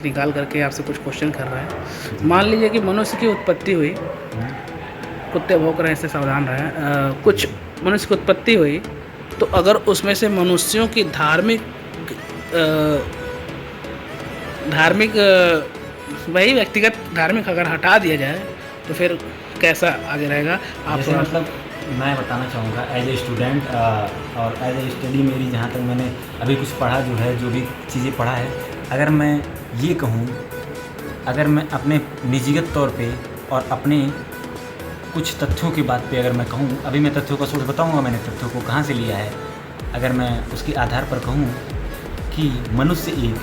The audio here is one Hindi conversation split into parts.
निकाल करके आपसे कुछ क्वेश्चन कर रहा है। मान लीजिए कि मनुष्य की उत्पत्ति हुई, कुत्ते भौंक रहे हैं इससे सावधान रहें। कुछ मनुष्य की उत्पत्ति हुई तो अगर उसमें से मनुष्यों की धार्मिक वही व्यक्तिगत धार्मिक अगर हटा दिया जाए तो फिर कैसा आगे रहेगा आप जैसे मतलब मैं बताना चाहूँगा एज ए स्टूडेंट और एज ए स्टडी मेरी जहाँ तक मैंने अभी कुछ पढ़ा जो है, जो भी चीज़ें पढ़ा है, अगर मैं ये कहूँ, अगर मैं अपने निजीगत तौर पे और अपने कुछ तथ्यों की बात पे अगर मैं कहूँ, अभी मैं तथ्यों का सोर्स बताऊँगा मैंने तथ्यों को कहाँ से लिया है। अगर मैं उसके आधार पर कहूँ कि मनुष्य एक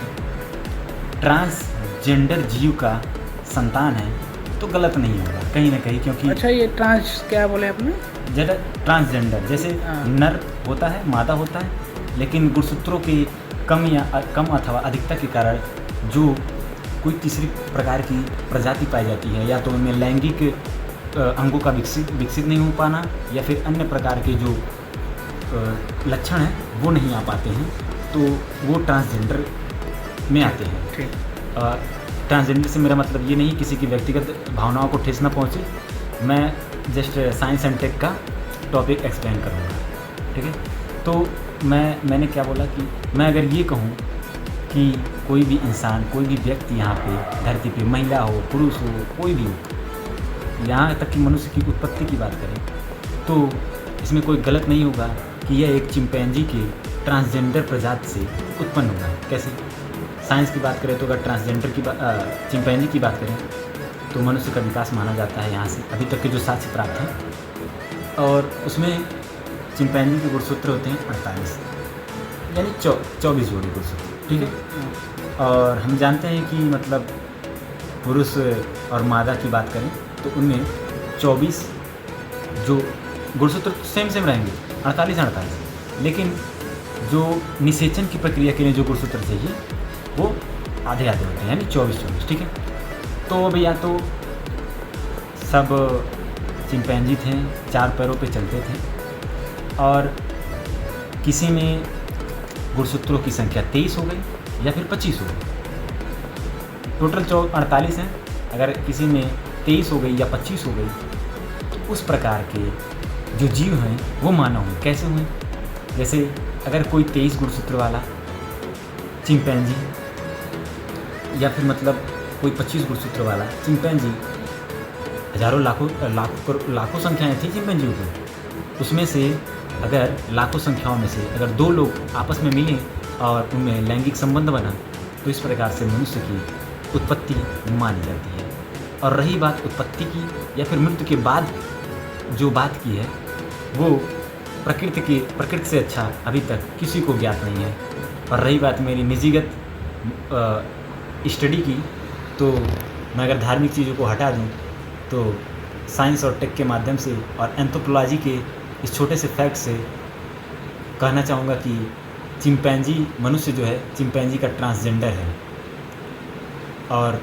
ट्रांसजेंडर जीव का संतान है तो गलत नहीं होगा कहीं ना कहीं, क्योंकि अच्छा ये ट्रांस क्या बोले आपने? जैसे ट्रांसजेंडर जैसे नर होता है, मादा होता है, लेकिन गुणसूत्रों की कम अथवा अधिकता के कारण जो कोई तीसरी प्रकार की प्रजाति पाई जाती है, या तो उनमें लैंगिक अंगों का विकसित नहीं हो पाना, या फिर अन्य प्रकार के जो लक्षण हैं वो नहीं आ पाते हैं, तो वो ट्रांसजेंडर में आते हैं। ठीक। ट्रांसजेंडर से मेरा मतलब ये नहीं किसी की व्यक्तिगत भावनाओं को ठेस न पहुँचे, मैं जस्ट साइंस एंड टेक का टॉपिक एक्सप्लेन करूँगा, ठीक है। तो मैंने क्या बोला कि मैं अगर ये कहूँ कि कोई भी इंसान, कोई भी व्यक्ति यहाँ पे धरती पे, महिला हो, पुरुष हो, कोई भी हो, यहाँ तक कि मनुष्य की उत्पत्ति की बात करें तो इसमें कोई गलत नहीं होगा कि यह एक चिंपैंजी के ट्रांसजेंडर प्रजाति से उत्पन्न हुआ है। कैसे? साइंस की बात करें तो अगर ट्रांसजेंडर की चिंपैंजी की बात करें तो मनुष्य का विकास माना जाता है यहाँ से अभी तक के जो साक्ष्य प्राप्त हैं, और उसमें चिंपैंजी के गुणसूत्र होते हैं 48, यानी 24 जोड़ी गुणसूत्र, ठीक है। और हम जानते हैं कि मतलब पुरुष और मादा की बात करें तो उनमें 24 जो गुणसूत्र सेम रहेंगे, 48, लेकिन जो निषेचन की प्रक्रिया के लिए जो गुणसूत्र चाहिए वो आधे होते हैं, यानी 24, ठीक है। तो अब या तो सब चिंपैंजी थे, 4 पैरों पे चलते थे, और किसी में गुणसूत्रों की संख्या 23 हो गई या फिर 25 हो गई, टोटल 48 हैं। अगर किसी में 23 हो गई या 25 हो गई तो उस प्रकार के जो जीव हैं वो मानव हुए। कैसे हुए? जैसे अगर कोई 23 गुणसूत्र वाला चिंपैंजी, या फिर मतलब कोई 25 गुणसूत्र वाला चिंपैंजी, हजारों लाखों संख्याएं थी चिंपैंजियों की, उसमें से अगर लाखों संख्याओं में से अगर 2 लोग आपस में मिले और उनमें लैंगिक संबंध बना तो इस प्रकार से मनुष्य की उत्पत्ति मानी जाती है। और रही बात उत्पत्ति की या फिर मृत्यु के बाद जो बात की है, वो प्रकृति से अच्छा अभी तक किसी को ज्ञात नहीं है। और रही बात मेरी निजीगत स्टडी की, तो मैं अगर धार्मिक चीज़ों को हटा दूं तो साइंस और टेक के माध्यम से और एंथ्रोपोलॉजी के इस छोटे से फैक्ट से कहना चाहूँगा कि चिंपैंजी मनुष्य जो है चिंपैंजी का ट्रांसजेंडर है। और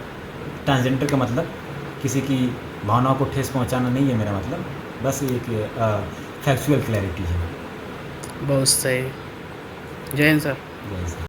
ट्रांसजेंडर का मतलब किसी की भावनाओं को ठेस पहुंचाना नहीं है मेरा मतलब, बस एक फैक्चुअल क्लैरिटी है। बहुत सही। जय हिंद सर। जय हिंद।